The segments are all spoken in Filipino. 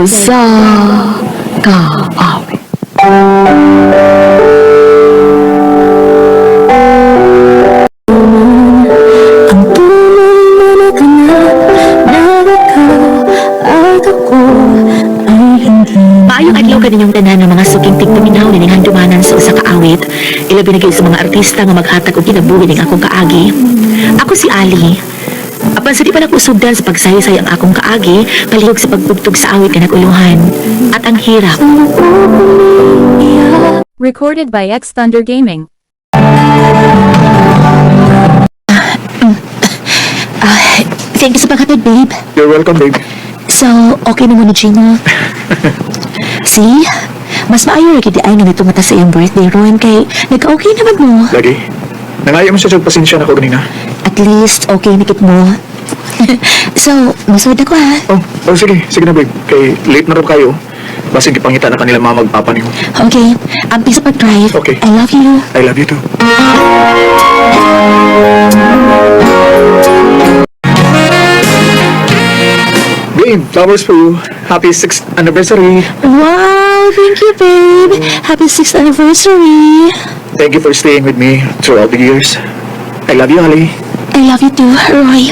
sa kaawit. Ang tunay na naganap na ikaw at ako ay hindi. Maayong adlaw kaninyong tanan ng mga suking tigpaminaw ni ning handumanan sa usa ka awit. Ilabi na gyud sa mga artista nga maghatag og kinabuhi ning akong kaagi. Ako si Ali. Apan sa di pa nakusugdan sa pagsaysay ang akong kaagi, palihog sa pagtugtog sa awit nga nag-uluhan. At ang hirap. Recorded by X Thunder Gaming. Thank you sa paghatod, babe. You're welcome, babe. So, okay na mo ni Gino. See? Mas maayo rin ay nga nito mata sa iyong birthday, Ron, kay nagka-okay naman mo. Lagi. Nangaya mo siya sa pasensya na ko ganina. At least, okay na kit mo. So, masud ako ha. Oh, sige. Sige na, babe. Kay late na rin kayo. Basig ipangita na kanila mga magpapa niyo. Okay, peace sa pag-drive. Okay. I love you. I love you too. Babe, flowers for you. Happy 6th anniversary. Wow, thank you, babe. Happy 6th anniversary. Thank you for staying with me throughout the years. I love you, Ali. I love you too, Roy.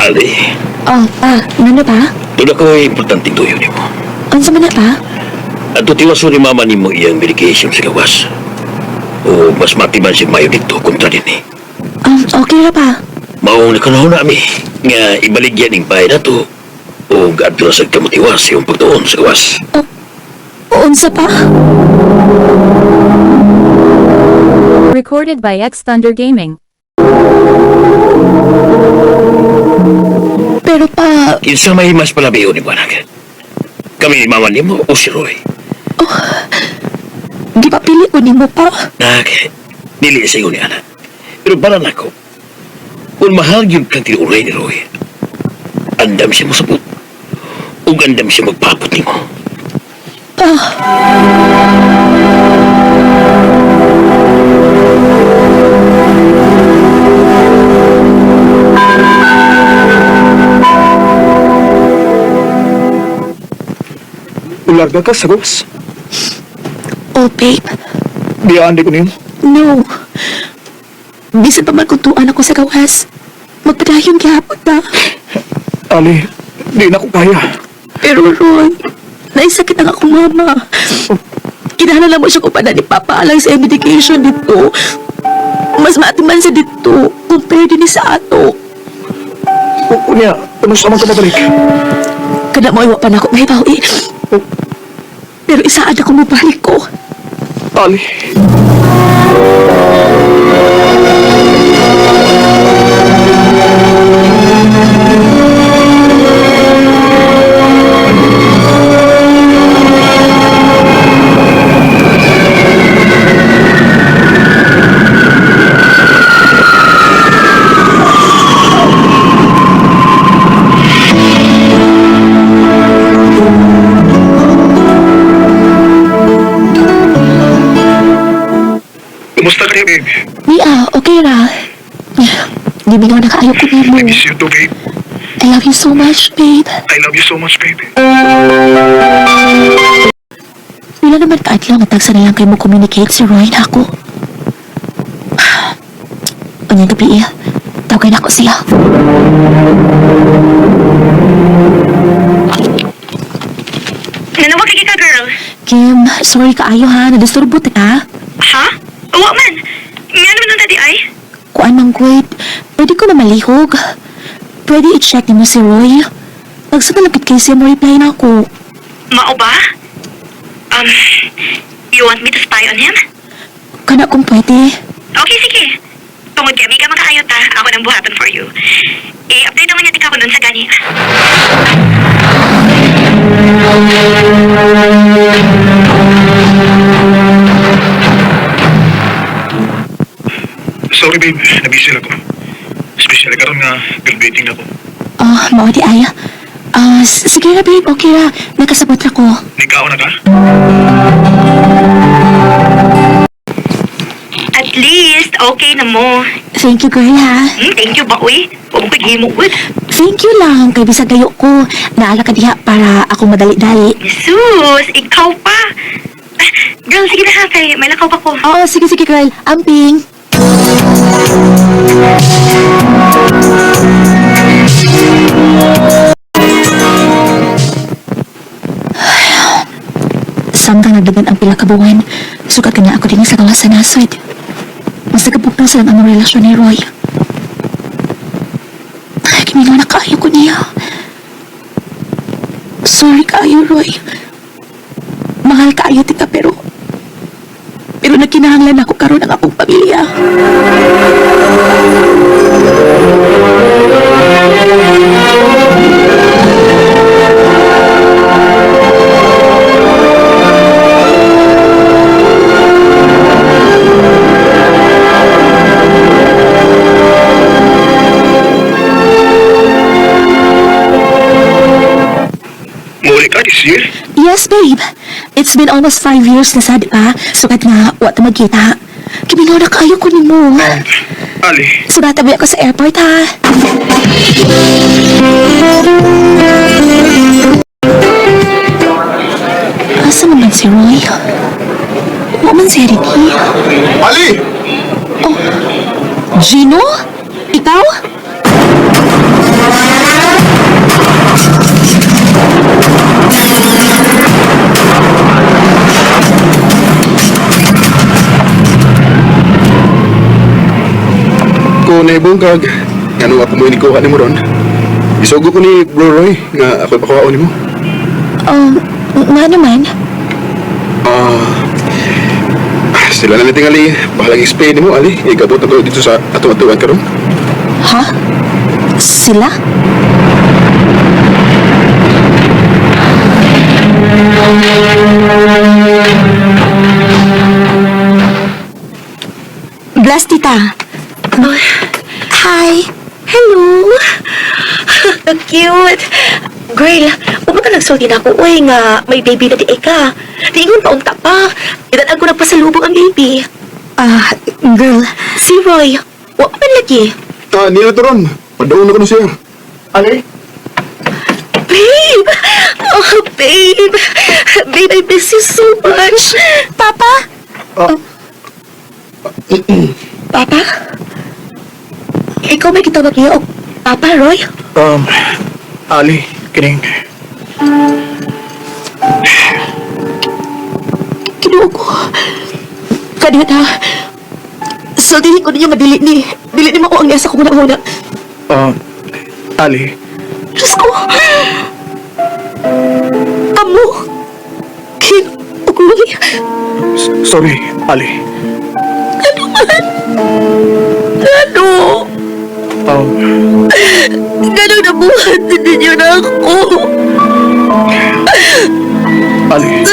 Ali, Oh, nano pa? tula ko ay importanteng tuyo ni mo. Ano sa mana pa? At tiwaso ni mama ni mo iyang medication sa gawas. O mas matiman si Mayo dito kontra din eh. Okay na pa. Maong nakanahon nami nga ibaligyan ng bahay na to. O gaadto na sa kamutiwas yung pagtuon sa gawas. Unsa pa? Recorded by X Thunder Gaming. Pero pa, Kinsa may mas palabiyo ni Banag? Kami ni mama ni mo o si Roy? di ba pili ko ni mo pa? Nag, dili sa iyo ni Ana. Pero para na ko, kung mahal yun kang tinuray ni Roy, andam siya mo sabot. O andam siya magpapot ni mo. Ularga ka sa gawas. Oh, babe. Biyaan di ko niyo. No. Bisan pa man kung tuan ako sa gawas. Magpadayon gihapon na. Ali, di na ko kaya. Pero Ron, naisakit ang akong mama. Kinahanglan mo siya kung paano ni Papa alang sa medication dito. Mas maatiman siya dito compare din sa ato. Unya, ano sa mga kamabalik? Kada mo iwa pa na ako may bawi. Pero isaad ako mabalik ko. Ali. Kumusta ka niya, babe? Mia, okay ra. Di ba nga nakaayo ko na mo. I miss you too, babe. I love you so much, babe. I love you so much, babe. Wala naman kaadlaw matagsa na lang kayo mo communicate si Roy na ako. Unyang gabi tawagin ako siya. Nanawag ka, girl. Kim, sorry kaayo ha, nadisturbo ka. Ha? Awa man. Nga naman ang tadi ay? Kuan mang wait, pwede ko na malihog. Pwede i-check ni mo si Roy. Nagsagalapit kayo siya mo reply na ako. Mao ba? You want me to spy on him? Kana kung pwede. Okay, sige. Tungod kami ka makakayot ha. Ako nang buhatan for you. I-update naman niya tika ko dun sa gani. Sorry, babe. Nabisi ako. Especially karon nga graduating na ko. Mao di ay. Sige na babe, okay ra. Nakasabot na ko. Nikaw na ka? At least, okay na mo. Thank you, girl, ha? Thank you ba, uy? Huwag mo paghimugod. Thank you lang, kay bisag kayo ko. Naala ka diha para ako madali-dali. Jesus, ikaw pa. Ah, girl, sige na ha, kay may lakaw pa ko. Oo, sige, girl. Amping. Samtang nagdagan ang pila ka buwan, sukat ka na ako din sa gawas sa nasod. Mas nagabugtong sa lang ang relasyon ni Roy. Ay, kimilo na kaayo ko niya. Sorry kaayo, Roy. Mahal kaayo tika pero nagkinahanglan ako karon ang akong pamilya. Muli ka, this year? Yes, babe. It's been almost 5 years na sad pa. Sukat nga, wata magkita. Kimilo na kaayo ko ni mo. Ali, Sugatabi ako sa airport, ha? Asa mo man si Roy? Huwag man si Ricky. Ali! Gino? Ikaw? Ko na ibungkag, nga nung ako mo inikuha ni mo ron. Isugo ko ni Bro Roy, nga ako'y pakuhaon ni mo. Nga naman. Sila na natingali, bahalang explain ni mo, Ali. Ikabot na ko dito sa atong-atuan ka ron. Ha? Sila? Bless, tita. Hi. Hello! Ang cute! Girl, huwag ka nagsulti na ako. Uy, nga, may baby na di ka. Tingon paunta pa. Itatag ko na pasalubong ang baby. Girl. Si Roy, huwag man lagi. Nila to ron. Padaon na ko na siya. Ali? Babe! Oh, babe! Babe, I miss you so much. Papa? Papa? Ikaw may kitawag niyo, Papa, Roy? Ali, kining. Kinuha ko. Kanina. Saldihin ko ninyo nga dili ni mao ang niya sa kumuna-una. Ali, Diyos ko. Amo. Kinukuloy. sorry, Ali. Ano man? Ano? Ganun na buhat ninyo na ako. Ali.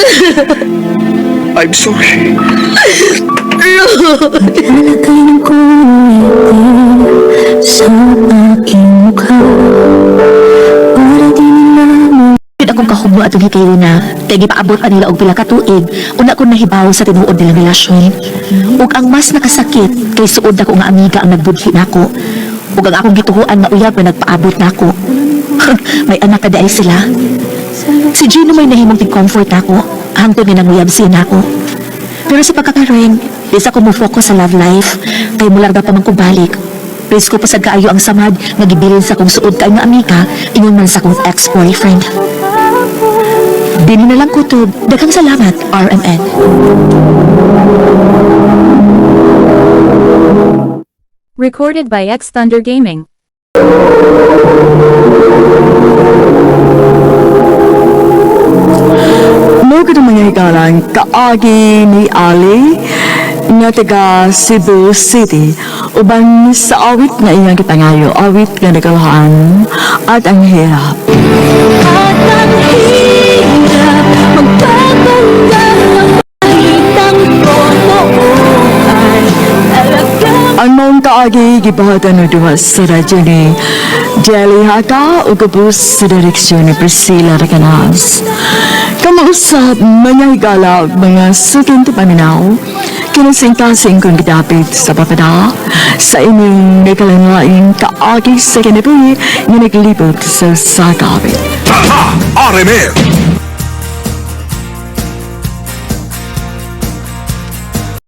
I'm sorry. Nalagay ng kulay sa aking mukha. Para di naman. Yun akong kahugno at hindi kayo na kaya gipaabot pa nila og pila ka tuig. Una ko nahibaw sa tinuod nilang relasyon. Ug ang mas nakasakit kay suod ako nga amiga ang nagbudhi nako. Ug ang akong gituhuan na uyab na nagpaabot nako. May anak ka dahil sila. Si Gino may nahimong tig-comfort ako. Hangtod ni nang uyab siya nako. Pero sa pagkakaroon, isa ko mo focus sa love life, kay mular daw pa man ko balik. Please ko pasad kaayo ang samad, nagibilin sa kong suod kay nga amiga, ingon man sa kong ex-boyfriend. Dili na lang kutob, daghang salamat, RMN. Recorded by X Thunder Gaming. Mo ko mga hikalang kaagi ni Ali nga taga Cebu City uban sa awit nga iyang kitangayo, awit nga nagalahan at ang hirap. At ang hirap, magpapanggal ang palitang totoo ay talagang Ang mong kaagi gibahatan na duwa sa radyo ni Jelly Haka o kapos sa direksyon ni Priscilla Racanas. Kamausap mga higala mga suking paminaw Kinasingkasing kong gidapit sa papada sa inyong nagkalangaing kaagi sa kinabuhi na naglibot sa sakawit. Taha! RMN!